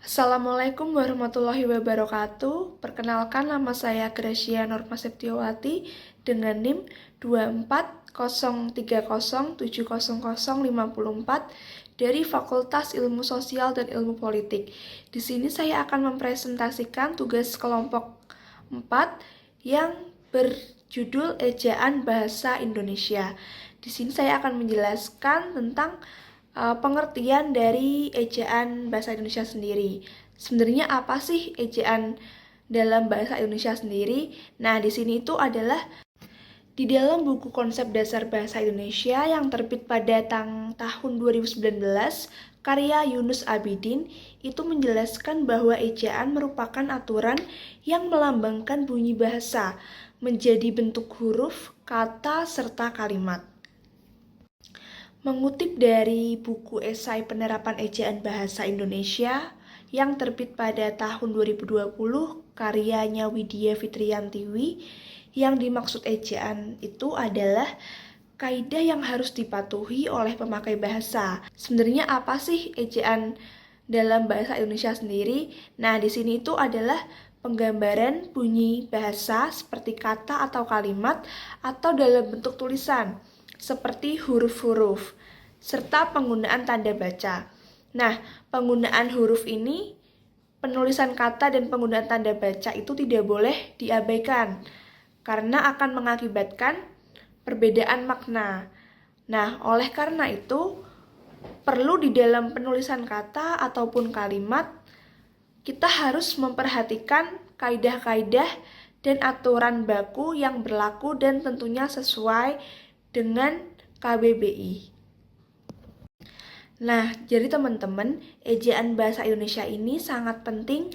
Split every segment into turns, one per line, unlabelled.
Assalamualaikum warahmatullahi wabarakatuh. Perkenalkan, nama saya Gracia Norma Septiawati dengan NIM 2403070054 dari Fakultas Ilmu Sosial dan Ilmu Politik. Di sini saya akan mempresentasikan tugas kelompok 4 yang berjudul Ejaan Bahasa Indonesia. Di sini saya akan menjelaskan tentang pengertian dari ejaan bahasa Indonesia sendiri. Sebenarnya apa sih ejaan dalam bahasa Indonesia sendiri? Nah, di sini itu adalah di dalam buku konsep dasar bahasa Indonesia yang terbit pada tahun 2019, karya Yunus Abidin itu menjelaskan bahwa ejaan merupakan aturan yang melambangkan bunyi bahasa menjadi bentuk huruf, kata, serta kalimat. Mengutip dari buku esai penerapan ejaan bahasa Indonesia yang terbit pada tahun 2020, karyanya Widya Fitriyantiwi, yang dimaksud ejaan itu adalah kaidah yang harus dipatuhi oleh pemakai bahasa. Sebenarnya apa sih ejaan dalam bahasa Indonesia sendiri? Nah, di sini itu adalah penggambaran bunyi bahasa seperti kata atau kalimat atau dalam bentuk tulisan seperti huruf-huruf, serta penggunaan tanda baca. Nah, penggunaan huruf ini, penulisan kata dan penggunaan tanda baca itu tidak boleh diabaikan, karena akan mengakibatkan perbedaan makna. Nah, oleh karena itu, perlu di dalam penulisan kata ataupun kalimat, kita harus memperhatikan kaidah-kaidah dan aturan baku yang berlaku dan tentunya sesuai dengan KBBI. Nah, jadi teman-teman, ejaan bahasa Indonesia ini sangat penting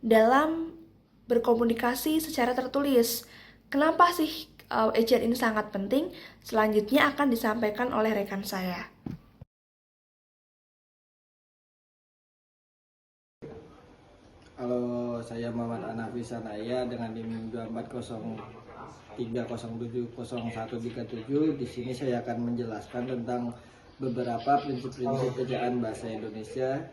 dalam berkomunikasi secara tertulis. Kenapa sih ejaan ini sangat penting? Selanjutnya akan disampaikan oleh rekan saya.
Halo, saya Muhammad Hanafi Sanaya dengan NIM 2403070137. Di sini saya akan menjelaskan tentang beberapa prinsip-prinsip ejaan bahasa Indonesia.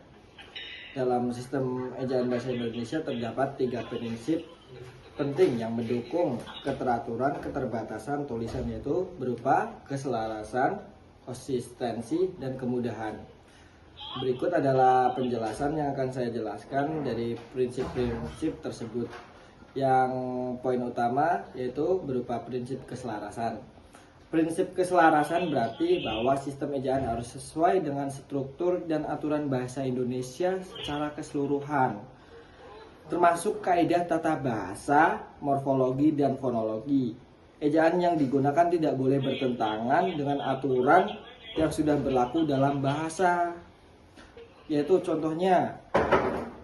Dalam sistem ejaan bahasa Indonesia terdapat 3 prinsip penting yang mendukung keteraturan keterbatasan tulisan, yaitu berupa keselarasan, konsistensi, dan kemudahan. Berikut adalah penjelasan yang akan saya jelaskan dari prinsip-prinsip tersebut. Yang poin utama yaitu berupa prinsip keselarasan. Prinsip keselarasan berarti bahwa sistem ejaan harus sesuai dengan struktur dan aturan bahasa Indonesia secara keseluruhan, termasuk kaidah tata bahasa, morfologi, dan fonologi. Ejaan yang digunakan tidak boleh bertentangan dengan aturan yang sudah berlaku dalam bahasa, yaitu contohnya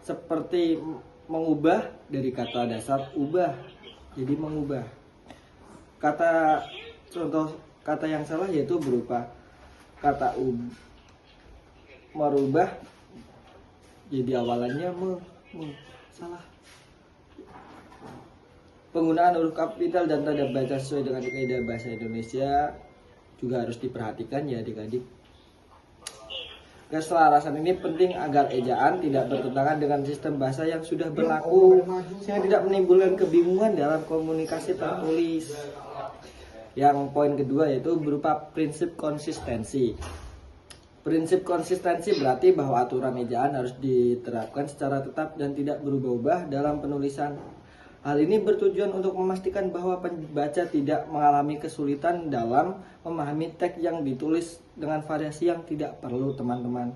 seperti mengubah dari kata dasar ubah jadi mengubah. Contoh kata yang salah yaitu berupa kata merubah jadi awalannya salah. Penggunaan huruf kapital dan tanda baca sesuai dengan kaidah bahasa Indonesia juga harus diperhatikan ya adik-adik. Keselarasan ini penting agar ejaan tidak bertentangan dengan sistem bahasa yang sudah berlaku, sehingga tidak menimbulkan kebingungan dalam komunikasi tertulis. Yang poin kedua yaitu berupa prinsip konsistensi. Prinsip konsistensi berarti bahwa aturan ejaan harus diterapkan secara tetap dan tidak berubah-ubah dalam penulisan. Hal ini bertujuan untuk memastikan bahwa pembaca tidak mengalami kesulitan dalam memahami teks yang ditulis dengan variasi yang tidak perlu, teman-teman.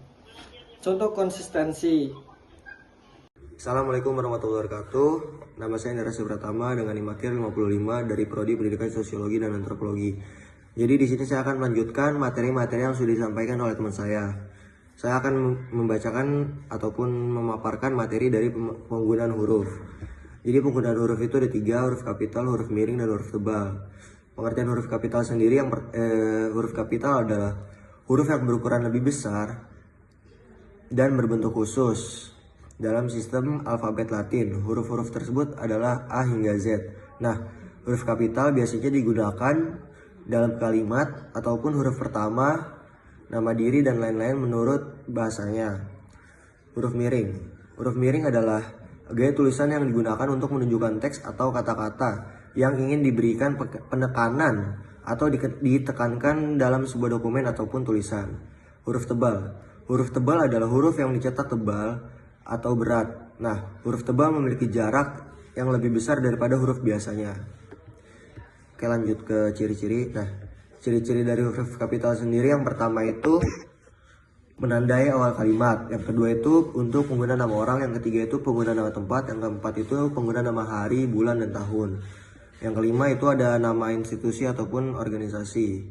Contoh konsistensi.
Assalamualaikum warahmatullahi wabarakatuh. Nama saya Indra Subratama dengan NIM 55 dari Prodi Pendidikan Sosiologi dan Antropologi. Jadi di sini saya akan melanjutkan materi-materi yang sudah disampaikan oleh teman saya. Saya akan membacakan ataupun memaparkan materi dari penggunaan huruf. Jadi penggunaan huruf itu ada 3, huruf kapital, huruf miring, dan huruf tebal. Pengertian huruf kapital sendiri, huruf kapital adalah huruf yang berukuran lebih besar dan berbentuk khusus dalam sistem alfabet Latin. Huruf-huruf tersebut adalah A hingga Z. Nah, huruf kapital biasanya digunakan dalam kalimat ataupun huruf pertama, nama diri, dan lain-lain menurut bahasanya. Huruf miring. Huruf miring adalah gaya tulisan yang digunakan untuk menunjukkan teks atau kata-kata yang ingin diberikan penekanan atau ditekankan dalam sebuah dokumen ataupun tulisan. Huruf tebal. Huruf tebal adalah huruf yang dicetak tebal atau berat. Nah, huruf tebal memiliki jarak yang lebih besar daripada huruf biasanya. Oke, lanjut ke ciri-ciri. Nah, ciri-ciri dari huruf kapital sendiri yang pertama itu menandai awal kalimat, yang kedua itu untuk pengguna nama orang, yang ketiga itu pengguna nama tempat, yang keempat itu pengguna nama hari, bulan, dan tahun. Yang kelima itu ada nama institusi ataupun organisasi.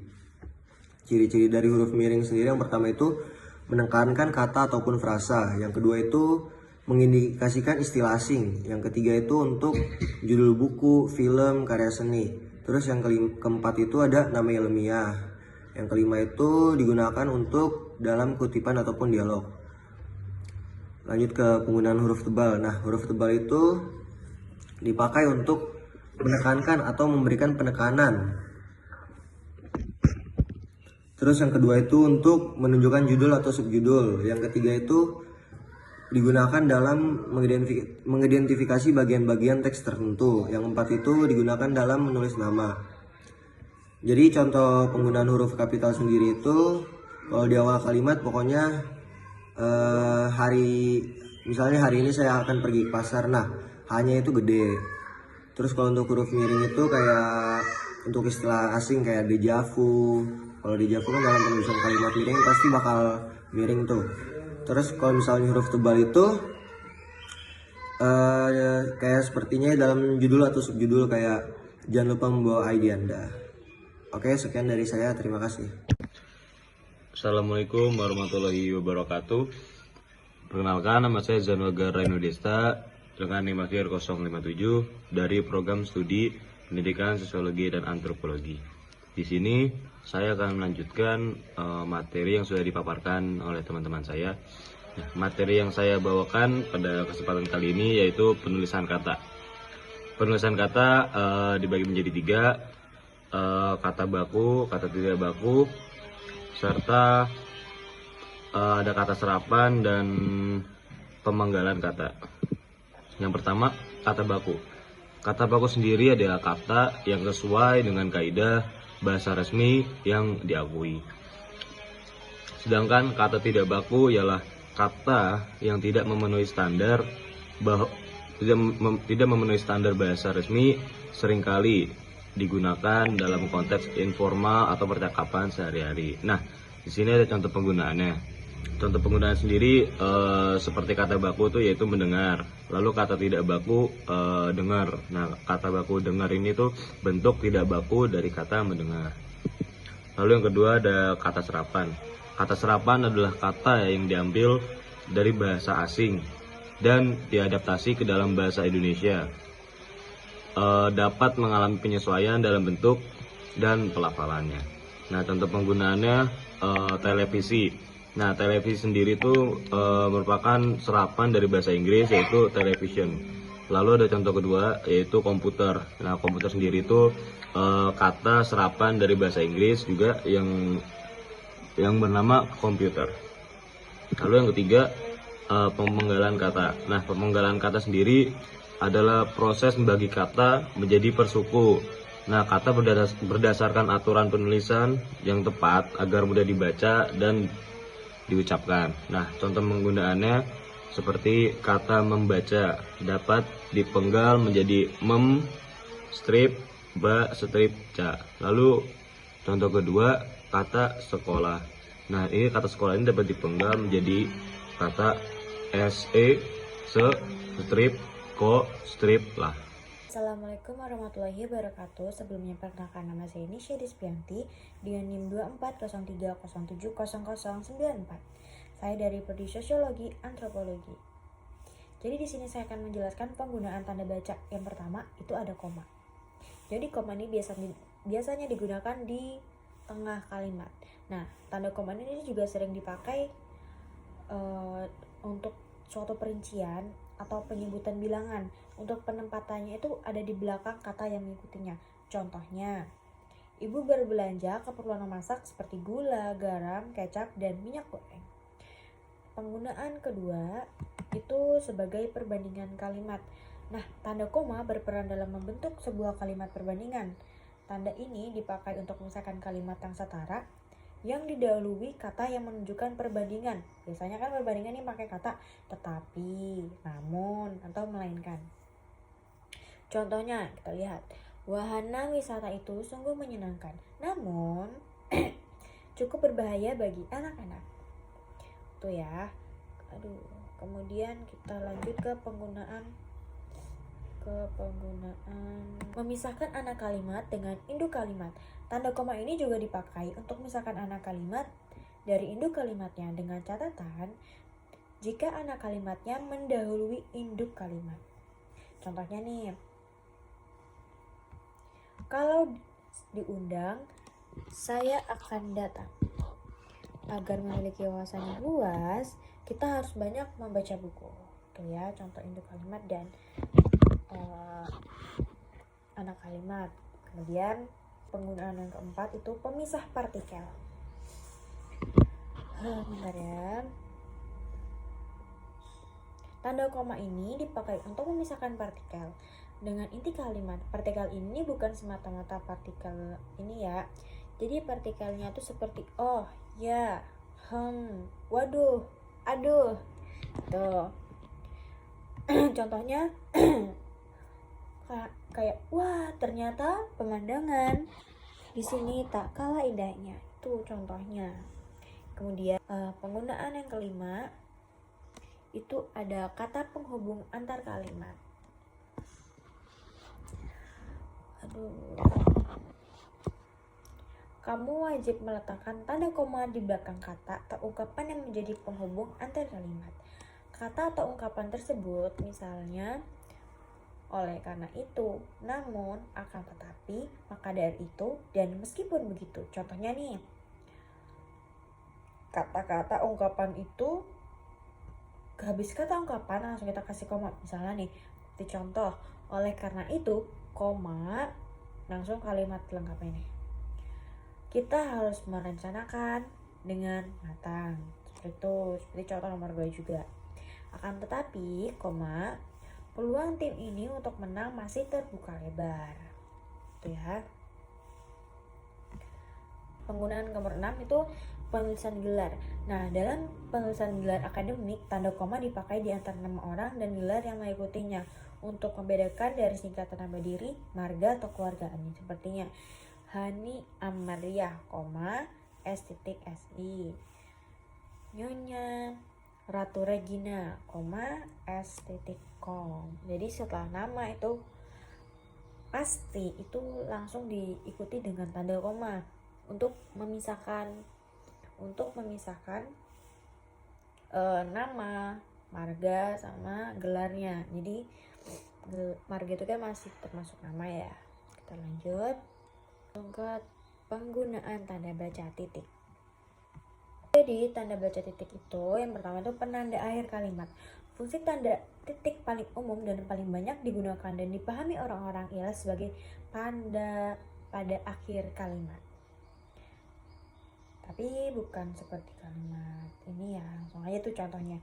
Ciri-ciri dari huruf miring sendiri yang pertama itu menekankan kata ataupun frasa, yang kedua itu mengindikasikan istilah asing, yang ketiga itu untuk judul buku, film, karya seni. Terus yang keempat itu ada nama ilmiah. Yang kelima itu digunakan untuk dalam kutipan ataupun dialog. Lanjut ke penggunaan huruf tebal. Nah, huruf tebal itu dipakai untuk menekankan atau memberikan penekanan. Terus yang kedua itu untuk menunjukkan judul atau subjudul. Yang ketiga itu digunakan dalam mengidentifikasi bagian-bagian teks tertentu. Yang keempat itu digunakan dalam menulis nama. Jadi contoh penggunaan huruf kapital sendiri itu kalau di awal kalimat pokoknya misalnya hari ini saya akan pergi ke pasar. Nah, hanya itu gede. Terus kalau untuk huruf miring itu kayak untuk istilah asing kayak deja vu. Kalau deja vu kan dalam penulisan kalimat miring pasti bakal miring tuh. Terus kalau misalnya huruf tebal itu kayak sepertinya dalam judul atau subjudul kayak jangan lupa membawa ID Anda. Oke, sekian dari saya. Terima kasih.
Assalamualaikum warahmatullahi wabarakatuh. Perkenalkan, nama saya Zanwagar Raino Desta dengan NIM akhir 057 dari program studi Pendidikan Sosiologi dan Antropologi. Di sini saya akan melanjutkan materi yang sudah dipaparkan oleh teman-teman saya. Nah, materi yang saya bawakan pada kesempatan kali ini yaitu penulisan kata. Penulisan kata dibagi menjadi 3. Kata baku, kata tidak baku, serta ada kata serapan dan pemenggalan kata. Yang pertama, kata baku. Kata baku sendiri adalah kata yang sesuai dengan kaidah bahasa resmi yang diakui. Sedangkan kata tidak baku ialah kata yang tidak memenuhi standar tidak memenuhi standar bahasa resmi, seringkali digunakan dalam konteks informal atau percakapan sehari-hari. Nah, di sini ada contoh penggunaannya. Contoh penggunaan sendiri seperti kata baku itu yaitu mendengar. Lalu kata tidak baku dengar. Nah, kata baku dengar ini tuh bentuk tidak baku dari kata mendengar. Lalu yang kedua ada kata serapan. Kata serapan adalah kata yang diambil dari bahasa asing dan diadaptasi ke dalam bahasa Indonesia. Dapat mengalami penyesuaian dalam bentuk dan pelafalannya. Nah, contoh penggunaannya televisi. Nah, televisi sendiri itu merupakan serapan dari bahasa Inggris yaitu television. Lalu ada contoh kedua yaitu komputer. Nah, komputer sendiri itu kata serapan dari bahasa Inggris juga yang bernama komputer. Lalu yang ketiga pemenggalan kata. Nah, pemenggalan kata sendiri adalah proses membagi kata menjadi persuku. Nah, kata berdasarkan aturan penulisan yang tepat agar mudah dibaca dan diucapkan. Nah, contoh penggunaannya seperti kata membaca dapat dipenggal menjadi mem, strip, ba, strip, ca. Lalu contoh kedua kata sekolah. Nah, ini kata sekolah ini dapat dipenggal menjadi kata se, strip, ko, strip lah.
Assalamualaikum warahmatullahi wabarakatuh. Sebelumnya perkenalkan, nama saya Nisha Dispianti dengan NIM 2403070094. Saya dari Prodi Sosiologi Antropologi. Jadi di sini saya akan menjelaskan penggunaan tanda baca. Yang pertama itu ada koma. Jadi koma ini biasanya digunakan di tengah kalimat. Nah, tanda koma ini juga sering dipakai untuk suatu perincian atau penyebutan bilangan. Untuk penempatannya itu ada di belakang kata yang mengikutinya. Contohnya, ibu berbelanja keperluan memasak seperti gula, garam, kecap, dan minyak goreng. Penggunaan kedua itu itu sebagai perbandingan kalimat. Nah, tanda koma berperan dalam membentuk sebuah kalimat perbandingan. Tanda ini dipakai untuk memisahkan kalimat yang setara yang didahului kata yang menunjukkan perbandingan. Biasanya kan perbandingan ini pakai kata tetapi, namun, atau melainkan. Contohnya, kita lihat. Wahana wisata itu sungguh menyenangkan, namun cukup berbahaya bagi anak-anak. Tuh ya. Kemudian kita lanjut ke penggunaan memisahkan anak kalimat dengan induk kalimat. Tanda koma ini juga dipakai untuk memisahkan anak kalimat dari induk kalimatnya dengan catatan jika anak kalimatnya mendahului induk kalimat. Contohnya nih, kalau diundang, saya akan datang. Agar memiliki wawasan yang luas, kita harus banyak membaca buku. Oke ya, contoh induk kalimat dan anak kalimat. Kemudian penggunaan yang keempat itu pemisah partikel. Bentar ya. Tanda koma ini dipakai untuk memisahkan partikel dengan inti kalimat. Partikel ini bukan semata-mata partikel ini ya. Jadi partikelnya itu seperti oh, ya, waduh, aduh. Tuh. Contohnya kayak wah, ternyata pemandangan di sini tak kalah indahnya. Itu contohnya. Kemudian penggunaan yang kelima itu ada kata penghubung antar kalimat. Kamu wajib meletakkan tanda koma di belakang kata atau ungkapan yang menjadi penghubung antar kalimat. Kata atau ungkapan tersebut misalnya oleh karena itu, namun, akan tetapi, maka dari itu, dan meskipun begitu. Contohnya nih, kata-kata ungkapan itu, habis kata ungkapan langsung kita kasih koma. Misalnya nih, di contoh, oleh karena itu, koma, langsung kalimat lengkapnya nih. Kita harus merencanakan dengan matang. Seperti itu, seperti contoh nomor 2 juga. Akan tetapi, koma, peluang tim ini untuk menang masih terbuka lebar. Itu ya. Penggunaan nomor 6 itu penulisan gelar. Nah, dalam penulisan gelar akademik, tanda koma dipakai di antara nama orang dan gelar yang mengikutinya untuk membedakan dari singkatan nama diri, marga, atau keluargaannya. Sepertinya Hani Amaria, S.SI. Nyonya Ratu Regina, S.com. Jadi setelah nama itu pasti itu langsung diikuti dengan tanda koma untuk memisahkan nama, marga sama gelarnya. Jadi marga itu kan masih termasuk nama ya. Kita lanjut ke penggunaan tanda baca titik. Jadi tanda baca titik itu yang pertama itu penanda akhir kalimat. Fungsi tanda titik paling umum dan paling banyak digunakan dan dipahami orang-orang ialah sebagai tanda pada akhir kalimat. Tapi bukan seperti kalimat ini ya. Langsung aja tuh contohnya.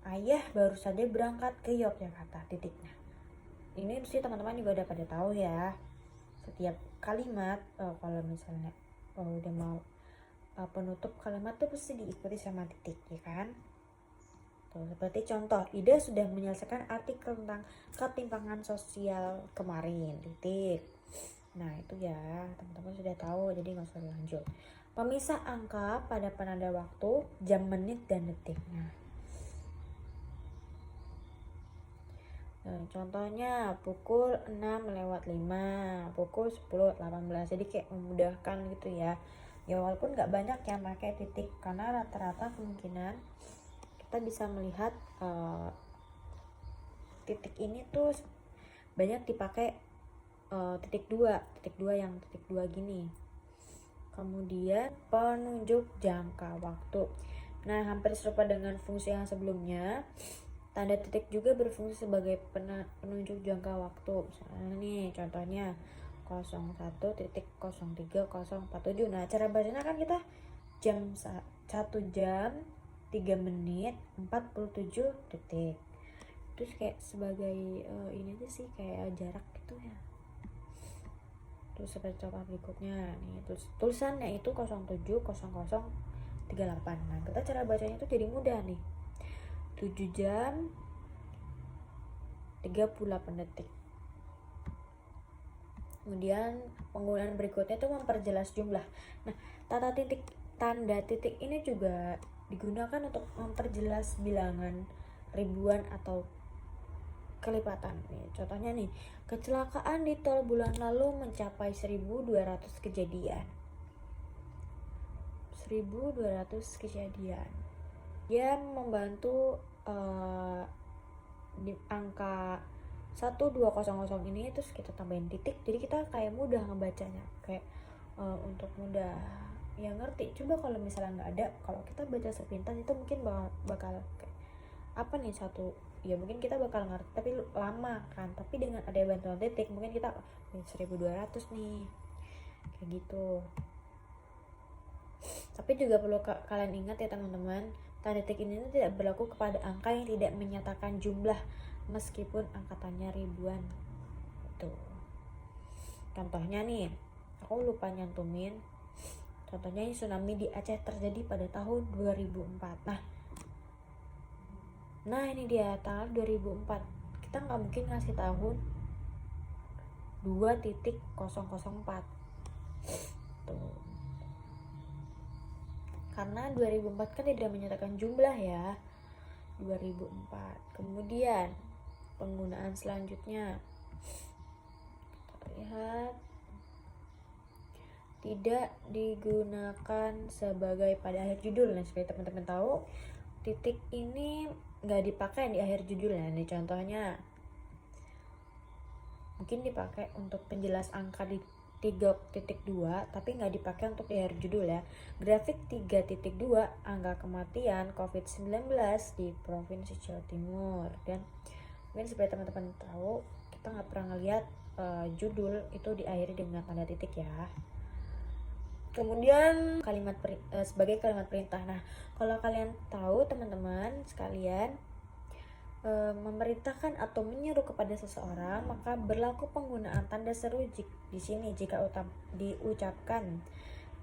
Ayah baru saja berangkat ke Yogyakarta, titiknya. Ini sih teman-teman juga udah pada tahu ya. Setiap kalimat kalau misalnya udah mau penutup kalimat tuh pasti diikuti sama titik, ya kan? Tuh, seperti contoh, Ida sudah menyelesaikan artikel tentang ketimpangan sosial kemarin, titik. Nah itu ya teman-teman sudah tahu, jadi nggak usah lanjut. Pemisah angka pada penanda waktu, jam, menit, dan detik. Nah, contohnya pukul 6:05, pukul 10:18. Jadi kayak memudahkan gitu ya. Ya walaupun nggak banyak yang pakai titik karena rata-rata kemungkinan kita bisa melihat titik ini tuh banyak dipakai titik dua yang titik 2 gini. Kemudian penunjuk jangka waktu. Nah, hampir serupa dengan fungsi yang sebelumnya. Tanda titik juga berfungsi sebagai penunjuk jangka waktu. Misalnya nih contohnya 01.03.047. Nah, cara bacanya kan kita 1 jam 3 menit 47 detik. terus kayak sebagai ini aja sih, kayak jarak gitu ya. Terus seperti contoh berikutnya nih, terus tulisannya itu 07.00.38. Nah kita cara bacanya itu jadi mudah nih, 7 jam 38 detik. Kemudian penggunaan berikutnya itu memperjelas jumlah. Nah, tanda titik ini juga digunakan untuk memperjelas bilangan ribuan atau kelipatan. Nih, contohnya nih, kecelakaan di tol bulan lalu mencapai 1.200 kejadian. 1.200 kejadian. Dia membantu di angka 1200 ini terus kita tambahin titik, jadi kita kayak mudah ngebacanya, kayak untuk mudah ya ngerti. Coba kalau misalnya nggak ada, kalau kita baca sepintas itu mungkin bakal kayak apa nih satu, ya mungkin kita bakal ngerti tapi lama kan, tapi dengan ada bantuan titik mungkin kita 1.200 nih, kayak gitu. Tapi juga perlu kalian ingat ya teman-teman, tanda titik ini tidak berlaku kepada angka yang tidak menyatakan jumlah meskipun angkatannya ribuan. Tuh. Contohnya nih, aku lupa nyantumin. Contohnya ini tsunami di Aceh terjadi pada tahun 2004. Nah ini dia tanggal 2004. Kita nggak mungkin ngasih tahun 2.004. Tuh. Karena 2004 kan tidak menyatakan jumlah ya. 2004. Kemudian penggunaan selanjutnya, kita lihat, tidak digunakan sebagai pada akhir judul. Nah seperti teman-teman tahu, titik ini nggak dipakai di akhir judul ya. Ini contohnya mungkin dipakai untuk penjelas angka di 3.2 tapi nggak dipakai untuk di akhir judul ya. Grafik 3.2 angka kematian COVID-19 di Provinsi Jawa Timur. Dan mungkin seperti teman-teman tahu, kita nggak pernah ngeliat judul itu diakhiri dengan tanda titik ya. Kemudian sebagai kalimat perintah. Nah kalau kalian tahu teman-teman sekalian, memerintahkan atau menyuruh kepada seseorang, maka berlaku penggunaan tanda seru di sini jika diucapkan.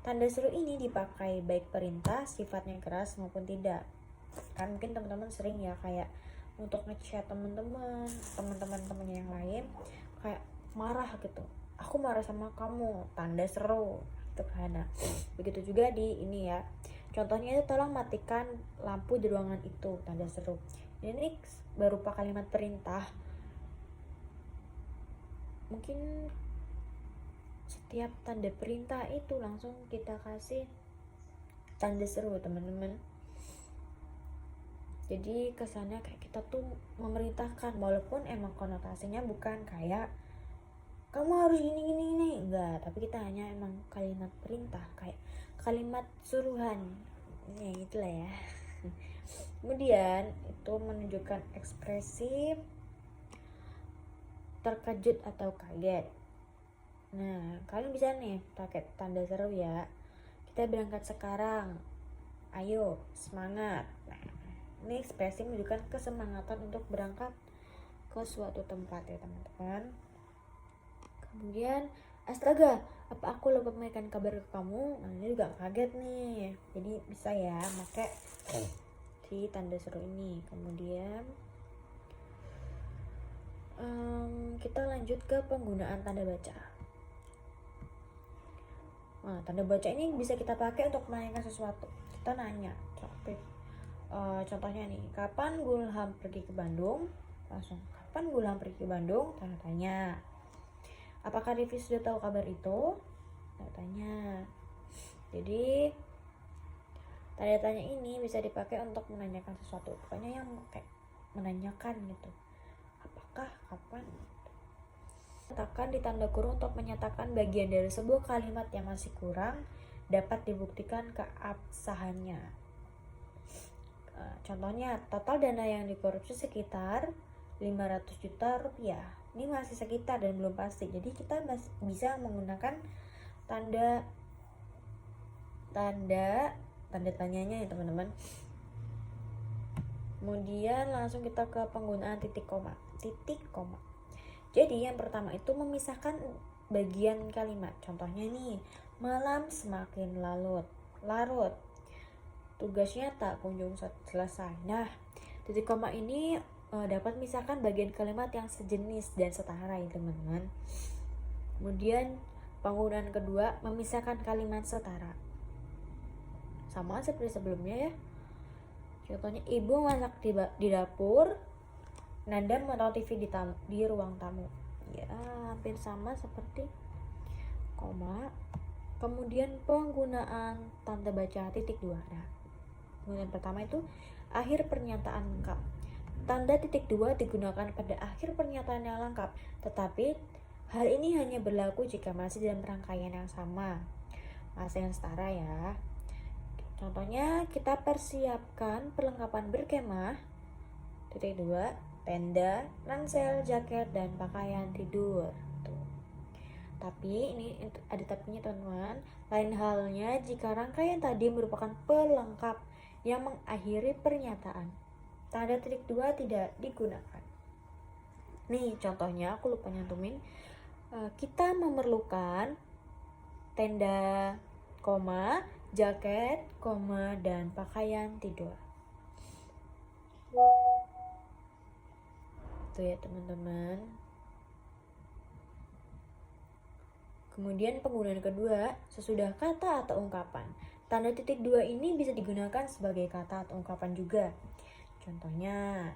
Tanda seru ini dipakai baik perintah sifatnya keras maupun tidak. Kan mungkin teman-teman sering ya kayak untuk ngechat teman-teman yang lain kayak marah gitu. Aku marah sama kamu, tanda seru gitu kan. Nah, begitu juga di ini ya. Contohnya itu tolong matikan lampu di ruangan itu, tanda seru. Ini berupa kalimat perintah. Mungkin setiap tanda perintah itu langsung kita kasih tanda seru teman-teman. Jadi kesannya kayak kita tuh memerintahkan, walaupun emang konotasinya bukan kayak kamu harus gini, enggak, tapi kita hanya emang kalimat perintah, kayak kalimat suruhan ya itulah ya. Kemudian itu menunjukkan ekspresi terkejut atau kaget. Nah kalian bisa nih pakai tanda seru ya. Kita berangkat sekarang, ayo semangat. Nah ini ekspresi menunjukkan kesemangatan untuk berangkat ke suatu tempat ya teman-teman. Kemudian astaga, apa aku lupa memberikan kabar ke kamu? Nah ini juga kaget nih. Jadi bisa ya pakai si tanda seru ini. Kemudian kita lanjut ke penggunaan tanda baca. Nah, tanda baca ini bisa kita pakai untuk menanyakan sesuatu. Kita nanya, contohnya nih, kapan Gulham pergi ke Bandung? Langsung, kapan Gulham pergi ke Bandung? Tanda tanya. Apakah Rivi sudah tahu kabar itu? Tanda tanya. Jadi tanda tanya ini bisa dipakai untuk menanyakan sesuatu. Pokoknya yang kayak menanyakan gitu. Apakah, kapan? Letakkan di tanda kurung untuk menyatakan bagian dari sebuah kalimat yang masih kurang dapat dibuktikan keabsahannya. Contohnya, total dana yang dikorupsi sekitar 500 juta rupiah. Ini masih sekitar dan belum pasti. Jadi kita masih bisa menggunakan tanda tanyanya ya teman-teman. Kemudian langsung kita ke penggunaan titik koma. Titik koma. Jadi yang pertama itu memisahkan bagian kalimat. Contohnya nih, malam semakin larut. Tugasnya tak kunjung selesai. Nah, titik koma ini dapat memisahkan bagian kalimat yang sejenis dan setara ya teman-teman. Kemudian penggunaan kedua, memisahkan kalimat setara. Sama seperti sebelumnya ya. Contohnya, ibu masak di dapur, Nanda menonton TV di ruang tamu. Ya, hampir sama seperti koma. Kemudian penggunaan tanda baca titik dua. Nah, penggunaan pertama itu akhir pernyataan lengkap. Tanda titik dua digunakan pada akhir pernyataan yang lengkap, tetapi hal ini hanya berlaku jika masih dalam rangkaian yang sama, masih yang setara ya. Contohnya, kita persiapkan perlengkapan berkemah, titik dua, tenda, ransel, jaket, dan pakaian tidur. Tuh. Tapi ini ada tapinya teman-teman. Lain halnya jika rangkaian tadi merupakan pelengkap yang mengakhiri pernyataan. Tanda titik dua tidak digunakan. Nih contohnya, aku lupa nyantumin. Kita memerlukan tenda, koma, jaket, koma, dan pakaian tidur. Itu ya teman-teman. Kemudian penggunaan kedua, sesudah kata atau ungkapan. Tanda titik dua ini bisa digunakan sebagai kata atau ungkapan juga. Contohnya,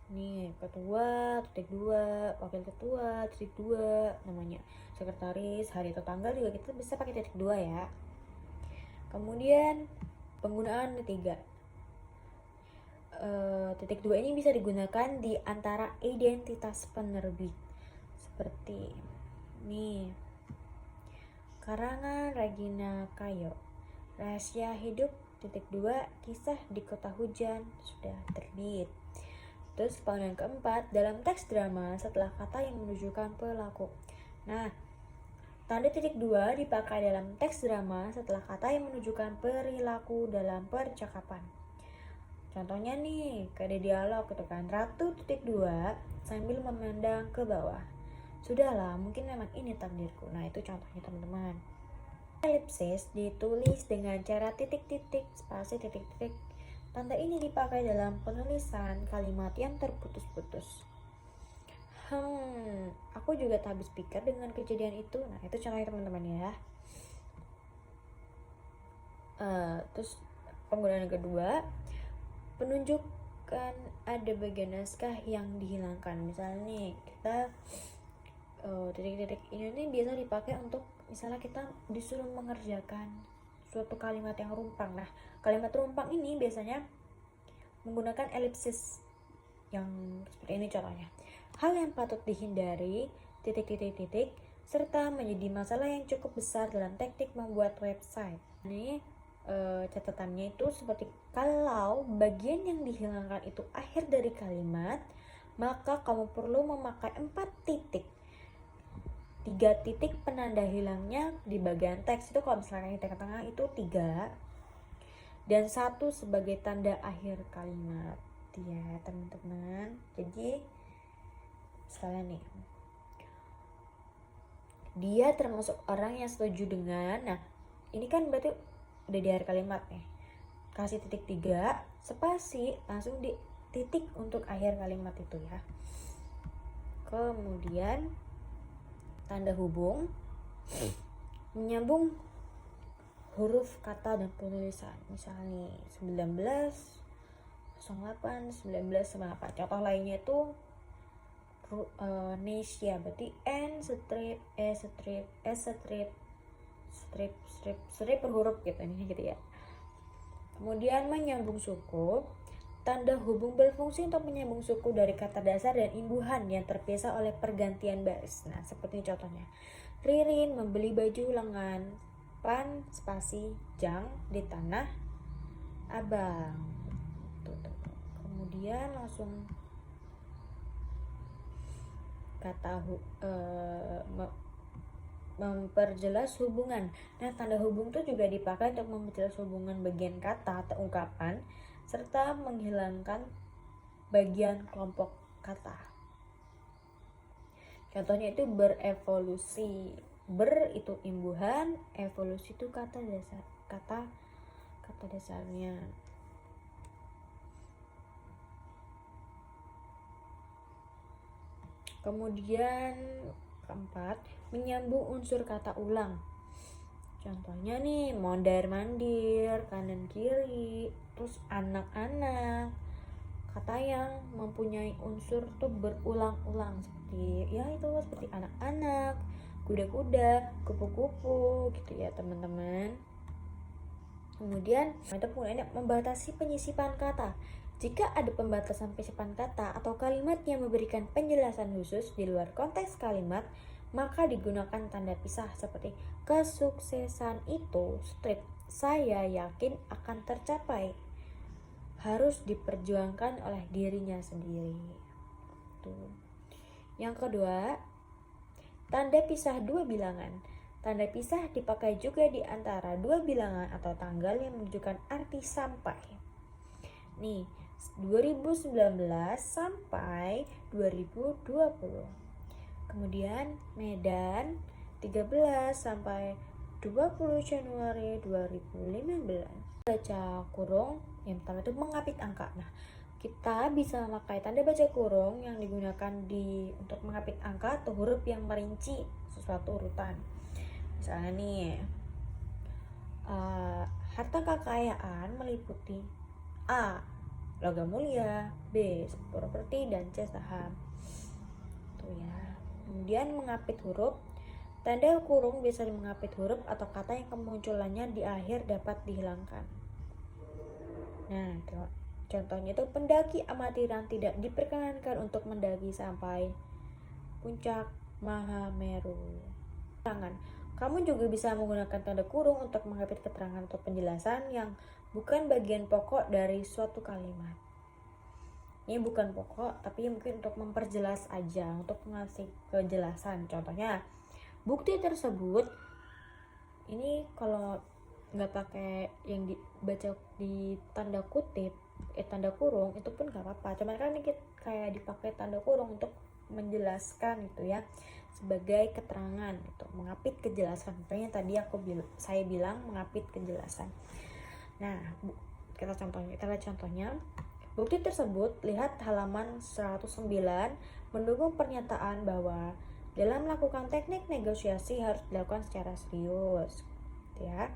nih ketua, titik dua, wakil ketua, titik dua, namanya sekretaris, hari atau tanggal juga kita bisa pakai titik dua ya. Kemudian penggunaan ketiga, titik dua ini bisa digunakan di antara identitas penerbit, seperti nih, karangan Regina Kayo, Rahasia Hidup, titik dua, Kisah di Kota Hujan, sudah terbit. Terus penggunaan keempat, dalam teks drama setelah kata yang menunjukkan pelaku. Nah, tanda titik dua dipakai dalam teks drama setelah kata yang menunjukkan perilaku dalam percakapan. Contohnya nih, kayak dialog gitu kan, Ratu titik dua sambil memandang ke bawah. Sudahlah, mungkin memang ini takdirku. Nah, itu contohnya teman-teman. Elipsis ditulis dengan cara titik-titik, spasi titik-titik. Tanda ini dipakai dalam penulisan kalimat yang terputus-putus. Aku juga tak habis pikir dengan kejadian itu. Nah, itu contohnya teman-teman ya. Terus penggunaan kedua, penunjukan ada bagian naskah yang dihilangkan. Misalnya nih, kita titik-titik ini biasa dipakai untuk misalnya kita disuruh mengerjakan suatu kalimat yang rumpang. Nah, kalimat rumpang ini biasanya menggunakan elipsis yang seperti ini contohnya. Hal yang patut dihindari, titik-titik-titik, serta menjadi masalah yang cukup besar dalam teknik membuat website. Ini catatannya itu seperti kalau bagian yang dihilangkan itu akhir dari kalimat, maka kamu perlu memakai 4 titik. 3 titik penanda hilangnya di bagian teks itu, kalau misalnya di tengah-tengah itu 3, dan 1 sebagai tanda akhir kalimat ya teman-teman. Jadi misalnya nih, dia termasuk orang yang setuju dengan, nah ini kan berarti udah di akhir kalimat nih, kasih titik 3 spasi langsung di titik untuk akhir kalimat itu ya. Kemudian tanda hubung menyambung huruf kata dan penulisan. Misalnya 1908 1998. Contoh lainnya itu Nesia, berarti N strip E strip S strip strip per huruf gitu ini gitu ya. Kemudian menyambung suku. Tanda hubung berfungsi untuk menyambung suku dari kata dasar dan imbuhan yang terpisah oleh pergantian baris. Nah, seperti contohnya. Ririn membeli baju lengan pan spasi jang di tanah abang. Tuh. Kemudian langsung kata memperjelas hubungan. Nah, tanda hubung itu juga dipakai untuk memperjelas hubungan bagian kata atau ungkapan serta menghilangkan bagian kelompok kata. Contohnya itu berevolusi. Ber itu imbuhan, evolusi itu kata dasarnya. Kemudian keempat, menyambung unsur kata ulang. Contohnya nih, mondar mandir, kanan kiri, terus anak-anak. Kata yang mempunyai unsur tuh berulang-ulang seperti anak-anak, kuda-kuda, kupu-kupu gitu ya teman-teman. Kemudian metode penggunaannya membatasi penyisipan kata. Jika ada pembatasan penyisipan kata atau kalimat yang memberikan penjelasan khusus di luar konteks kalimat, maka digunakan tanda pisah seperti kesuksesan itu strip saya yakin akan tercapai, harus diperjuangkan oleh dirinya sendiri. Tuh. Yang kedua, tanda pisah dua bilangan. Tanda pisah dipakai juga di antara dua bilangan atau tanggal yang menunjukkan arti sampai. Nih, 2019 sampai 2020. Kemudian Medan 13 sampai 20 Januari 2015. Baca kurung yang pertama itu mengapit angka. Nah, kita bisa memakai tanda baca kurung yang digunakan untuk mengapit angka atau huruf yang merinci sesuatu urutan. Misalnya nih, harta kekayaan meliputi A. logam mulia, B. properti, dan C. saham. Tuh ya. Kemudian mengapit huruf. Tanda kurung bisa mengapit huruf atau kata yang kemunculannya di akhir dapat dihilangkan. Nah, contohnya itu pendaki amatiran tidak diperkenankan untuk mendaki sampai puncak Mahameru. Kamu juga bisa menggunakan tanda kurung untuk mengapit keterangan atau penjelasan yang bukan bagian pokok dari suatu kalimat. Ini bukan pokok, tapi mungkin untuk memperjelas aja, untuk mengasih kejelasan. Contohnya, bukti tersebut, ini kalau nggak pakai yang dibaca di tanda kutip, tanda kurung, itu pun nggak apa-apa. Cuman kan ini kayak dipakai tanda kurung untuk menjelaskan gitu ya, sebagai keterangan gitu, mengapit kejelasan. Makanya tadi saya bilang mengapit kejelasan. Nah, kita lihat contohnya. Bukti tersebut, lihat halaman 109, mendukung pernyataan bahwa dalam melakukan teknik negosiasi harus dilakukan secara serius, ya.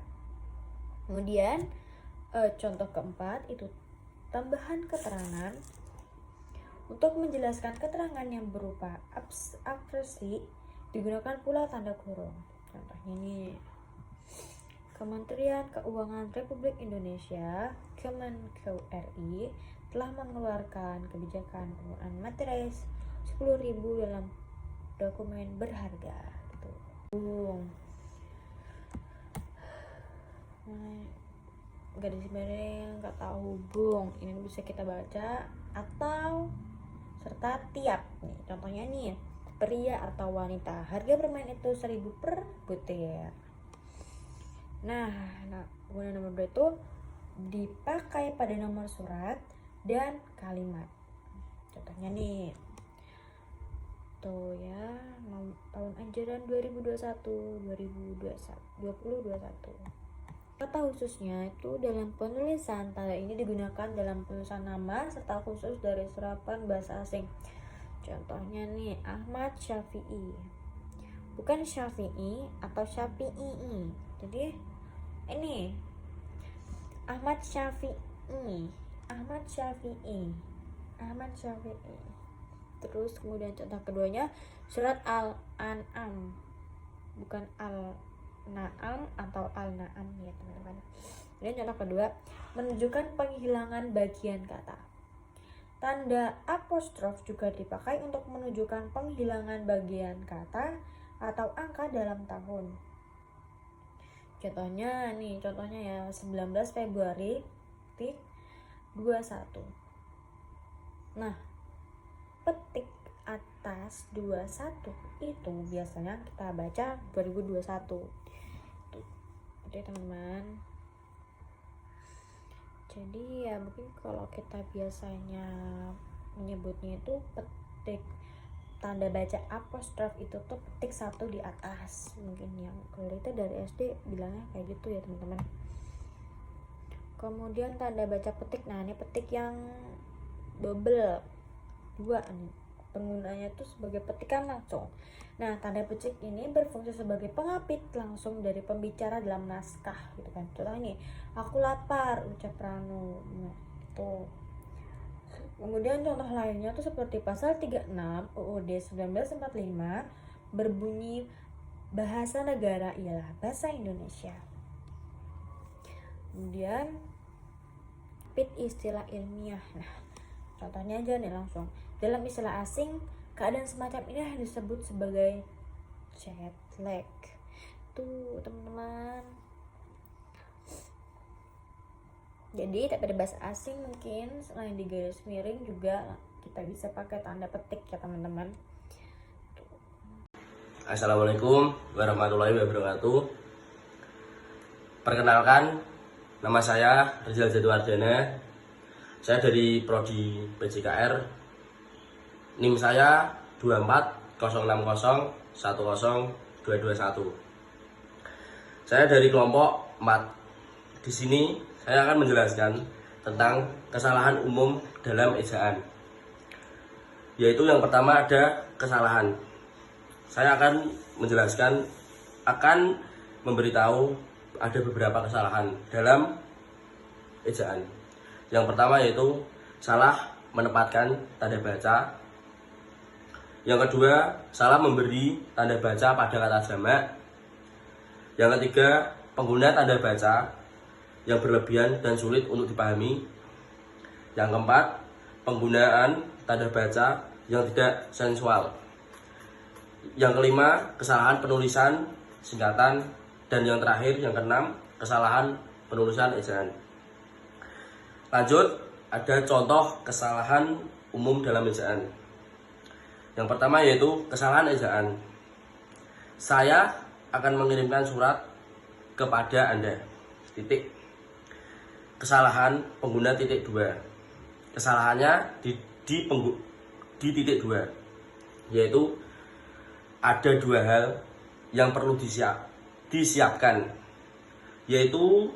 Kemudian contoh keempat itu tambahan keterangan. Untuk menjelaskan keterangan yang berupa akspresi digunakan pula tanda kurung. Contohnya nih, Kementerian Keuangan Republik Indonesia Kemenko RI telah mengeluarkan kebijakan penggunaan materai 10.000 dalam dokumen berharga gitu. Garis miring nggak tahu hubung, ini bisa kita baca atau serta tiap. Nih contohnya nih, pria atau wanita, harga permen itu 1.000 per butir. Nah kemudian nomor 2 itu dipakai pada nomor surat dan kalimat. Contohnya nih, tuh ya, tahun ajaran 2021. Kata khususnya itu dalam penulisan. Tanda ini digunakan dalam penulisan nama serta khusus dari serapan bahasa asing. Contohnya nih, Ahmad Syafi'i, bukan Syafi'i atau Syafi'i. Jadi ini Ahmad Syafi'i. Terus kemudian contoh keduanya, surat Al-An'am, bukan Al-Na'am atau Al-Na'am ya teman-teman. Dan contoh kedua, menunjukkan penghilangan bagian kata. Tanda apostrof juga dipakai untuk menunjukkan penghilangan bagian kata atau angka dalam tahun. Contohnya ya 19 Februari 21. Nah, petik atas 21 itu biasanya kita baca 2021. Oke teman-teman. Jadi ya mungkin kalau kita biasanya menyebutnya itu petik tanda baca apostrof itu tuh petik 1 di atas. Mungkin yang kalau itu dari SD bilangnya kayak gitu ya teman-teman. Kemudian tanda baca petik, nah ini petik yang double 2 nih. Penggunanya tuh sebagai petikan langsung. Nah, tanda petik ini berfungsi sebagai pengapit langsung dari pembicara dalam naskah gitu kan. Contoh ini, aku lapar, ucap Rano. Nah, itu. Kemudian contoh lainnya tuh seperti pasal 36 UUD 1945 berbunyi bahasa negara ialah bahasa Indonesia. Kemudian pit istilah ilmiah. Nah, contohnya aja nih langsung. Dalam istilah asing, keadaan semacam ini disebut sebagai jet lag. Tuh, teman-teman. Jadi, pada bahasa asing mungkin selain di garis miring juga kita bisa pakai tanda petik ya, teman-teman.
Assalamualaikum warahmatullahi wabarakatuh. Perkenalkan, nama saya Rizal Jatuardana. Saya dari Prodi PJKR. NIM saya 24060102221. Saya dari kelompok 4. Di sini saya akan menjelaskan tentang kesalahan umum dalam ejaan. Yaitu yang pertama ada kesalahan. Saya akan menjelaskan, akan memberitahu ada beberapa kesalahan dalam ejaan. Yang pertama yaitu salah menempatkan tanda baca. Yang kedua, salah memberi tanda baca pada kata jamak. Yang ketiga, pengguna tanda baca yang berlebihan dan sulit untuk dipahami. Yang keempat, penggunaan tanda baca yang tidak sensual. Yang kelima, kesalahan penulisan singkatan. Dan yang terakhir, yang keenam, kesalahan penulisan ejaan. Lanjut, ada contoh kesalahan umum dalam ejaan. Yang pertama yaitu kesalahan ejaan. Saya akan mengirimkan surat kepada Anda. Titik. Kesalahan pengguna titik 2. Kesalahannya di titik 2. Yaitu ada 2 hal yang perlu disiapkan. Yaitu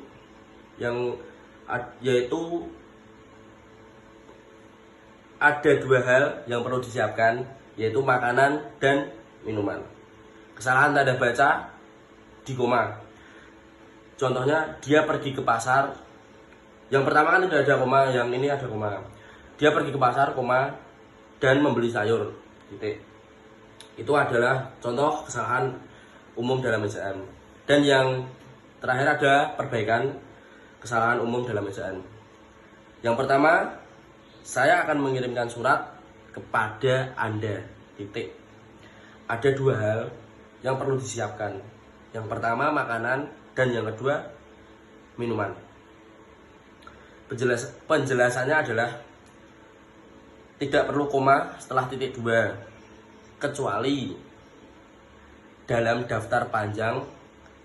ada 2 hal yang perlu disiapkan, yaitu makanan dan minuman. Kesalahan tanda baca di koma. Contohnya, dia pergi ke pasar. Yang pertama kan tidak ada koma, yang ini ada koma. Dia pergi ke pasar, koma, dan membeli sayur. Titik. Itu adalah contoh kesalahan umum dalam ejaan. Dan yang terakhir ada perbaikan kesalahan umum dalam ejaan. Yang pertama, saya akan mengirimkan surat kepada Anda. Titik. Ada 2 hal yang perlu disiapkan. Yang pertama makanan dan yang kedua minuman. Penjelasannya adalah tidak perlu koma setelah titik 2 kecuali dalam daftar panjang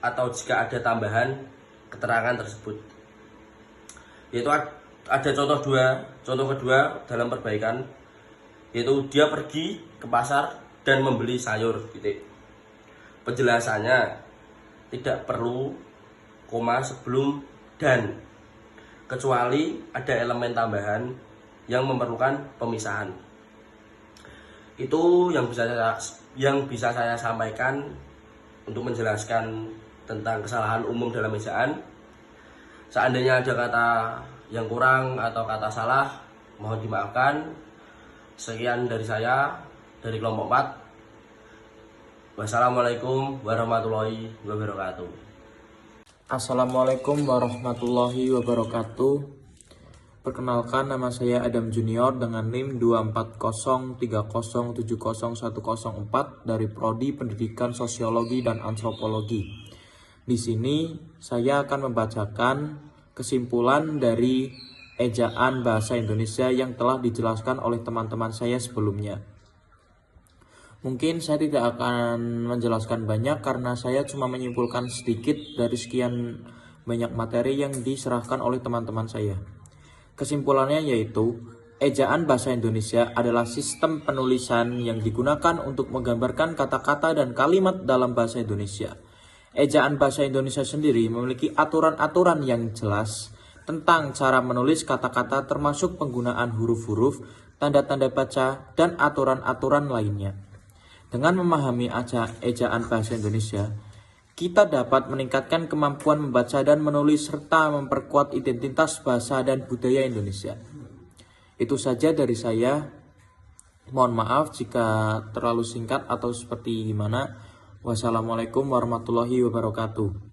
atau jika ada tambahan keterangan tersebut. Yaitu ada contoh kedua dalam perbaikan, yaitu dia pergi ke pasar dan membeli sayur. Titik. Penjelasannya tidak perlu koma sebelum dan kecuali ada elemen tambahan yang memerlukan pemisahan. Itu yang bisa saya sampaikan untuk menjelaskan tentang kesalahan umum dalam ejaan. Seandainya ada kata yang kurang atau kata salah, mohon dimaafkan. Sekian dari saya, dari kelompok 4. Wassalamualaikum warahmatullahi wabarakatuh.
Assalamualaikum warahmatullahi wabarakatuh. Perkenalkan, nama saya Adam Junior dengan NIM 24030701004 dari Prodi Pendidikan Sosiologi dan Antropologi. Di sini saya akan membacakan kesimpulan dari ejaan bahasa Indonesia yang telah dijelaskan oleh teman-teman saya sebelumnya. Mungkin saya tidak akan menjelaskan banyak karena saya cuma menyimpulkan sedikit dari sekian banyak materi yang diserahkan oleh teman-teman saya. Kesimpulannya yaitu, ejaan bahasa Indonesia adalah sistem penulisan yang digunakan untuk menggambarkan kata-kata dan kalimat dalam bahasa Indonesia. Ejaan bahasa Indonesia sendiri memiliki aturan-aturan yang jelas tentang cara menulis kata-kata termasuk penggunaan huruf-huruf, tanda-tanda baca, dan aturan-aturan lainnya. Dengan memahami ejaan bahasa Indonesia, kita dapat meningkatkan kemampuan membaca dan menulis serta memperkuat identitas bahasa dan budaya Indonesia. Itu saja dari saya. Mohon maaf jika terlalu singkat atau seperti gimana. Wassalamualaikum warahmatullahi wabarakatuh.